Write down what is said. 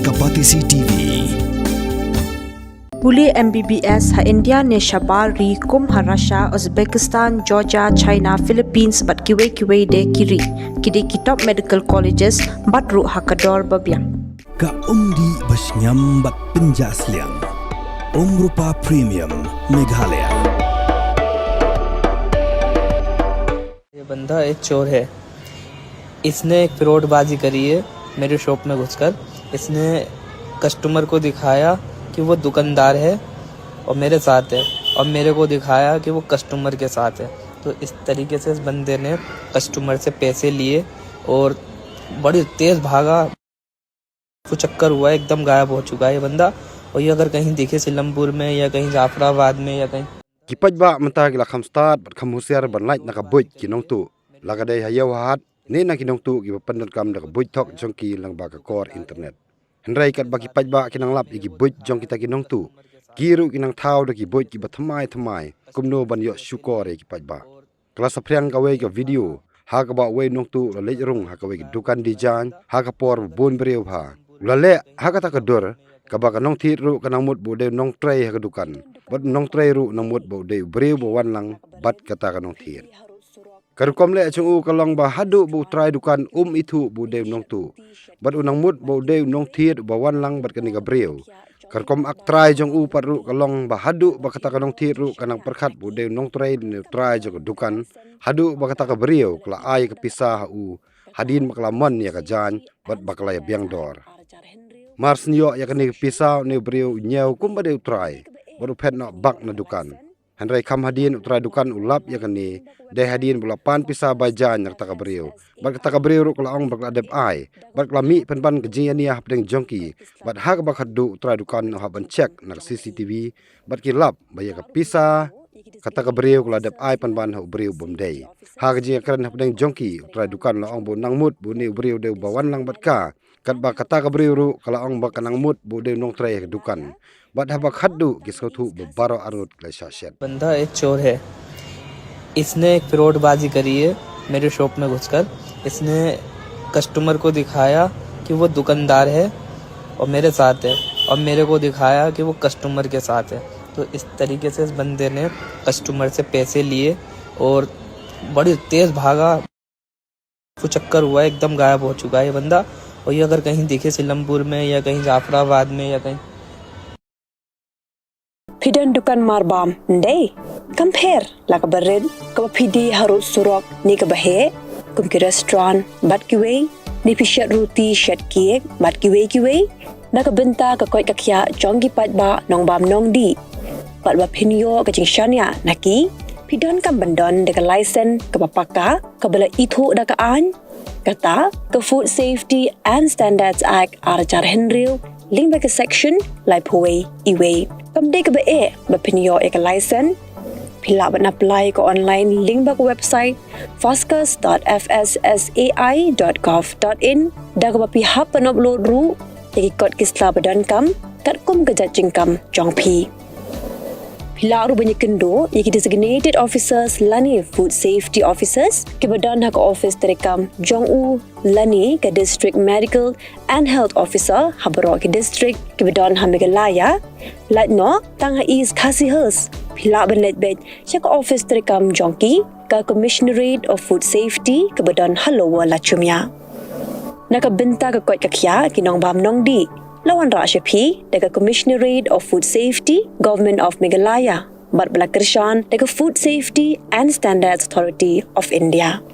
Kapati CTV. Puli MBBS ha India ne Shabari kum ha Russia, Uzbekistan, Georgia, China, Philippines bat kiwe de kiri. Kidi kitop medical colleges bat ru ha kador babiang. Ka umdi basnyam bat penjaslian. Rupa Premium Meghalaya. ये बंदा एक चोर है। इसने एक फ्रॉडबाजी करी है मेरे शॉप में घुसकर। इसने कस्टमर को दिखाया कि वो दुकानदार है और मेरे साथ है, और मेरे को दिखाया कि वो कस्टमर के साथ है। तो इस तरीके से इस बंदे ने कस्टमर से पैसे लिए और बड़ी तेज़ भागा। वो चक्कर हुआ, एकदम गायब हो चुका है ये बंदा। और ये अगर कहीं दिखे सिलमपुर में या कहीं जाफराबाद में या कहीं ki Paidbah mentah gila kham start bat kham Husiar ban light naka Buit ki Nongtuh laga dai hayaw hat ne na ki Nongtuh ki pandan kam naka Buit thok Jong ki lang ba ka core internet henrai kat ba ki Paidbah ki nang lap ki Buit Jong kita ki Nongtuh kiru ki nang thau da ki Buit ki ba thamai kumno ban yo syukore ki Paidbah kelas apriang ka we ka video ha ka ba we Nongtuh la lejrung ha ka we ki Dukan di jan ha ka por bon Briew ha la le ha ka ta ka dur ka ba ka nong thit ru ka nang mut bu de nong tray ha ka Dukan bat nong tray ru nang mut bu de Briew bu wan lang bat kata ka nong thit karukom le chung ka long ba hadu bu tray Dukan itu bu de Nongtuh bat unang mut bu de nong thit ba wan lang bat ka ni ka Briew karukom ak tray jong par ru ka long ba hadu ba kata ka nong thit ru ka nang perkhat bu de nong tray ni tray jong Dukan hadu ba kata ka Briew kala ai ka pisah hadin bakla man ya ka jan bat bakla ya biang dor Mars niyo ya kani pisau ni Briew nyau kum bade utrai baru pet nak bak na Dukan handrai kam hadin utrai Dukan ulap ya kani dai hadin bulapan pisau bajan nak taka Briew bat taka Briew ru kala ong bakla dep ai bat kala mi penpan kejian ya pedeng jongki bat hak bak hadu utrai Dukan ha ban check nak CCTV bat kilap baya ka pisah kata ka Briew kala dep ai penpan ha Briew bomdei ha kejian kran pedeng jongki utrai Dukan la ong bu nang mut bu ni Briew de bawan lang bat ka kat ba kata ka Briew ru kala ong ba kanang mut bu de nong tray Dukan bat ha ba khaddu ki sautu baro arut la shashet बंदा एक चोर है। इसने एक फ्रॉडबाजी करी है मेरे शॉप में घुसकर। इसने कस्टमर को दिखाया कि वो दुकानदार है और मेरे साथ है, और मेरे को दिखाया कि वो कस्टमर के साथ है। तो इस तरीके से इस बंदे ने कस्टमर से पैसे लिए और बड़ी तेज़ भागा। वो चक्कर हुआ, एकदम गायब हो चुका है ये बंदा। और ये अगर कहीं दिखे सिलमपुर में या कहीं जाफराबाद में या कहीं Pidan Dukan marbam ndai compare la ka bared ka pidi harut surok ni ka bahe kum ki restaurant bat ki we ni pishat roti shat cake bat ki we na ka benta ka koi ka khya Jong ki Paidbah nong bam nong di bat ba pinyo ka jingshania naki pidan kam bandon de ka license ka papaka ka bala ithu da ka an kata ka Food Safety and Standards Act arajar henriu link back section lai poi iwe kam de ka ba e ba pinyo e ka license pila ban apply ko online link back website fastcus.fssai.gov.in da ka ba pi hap pan upload ru e kot kisla badan kam kat kum ka jajing kam Jong pi pila ru banyak kendo e ki designated officers lani food safety officers ke badan ha ka office terekam Jong lani ka district medical and health officer habro ki district ke badan ha Meghalaya lat no tang ha is khasihers pila ban let bet cha ka office terekam Jongki ka commissionerate of food safety ke badan halowa la chumya naka benta ka kot ka khya ki nong bam nong di lawan Rashapi daga Commissionerate of Food Safety, Government of Meghalaya, bat bala kershan daga Food Safety and Standards Authority of India.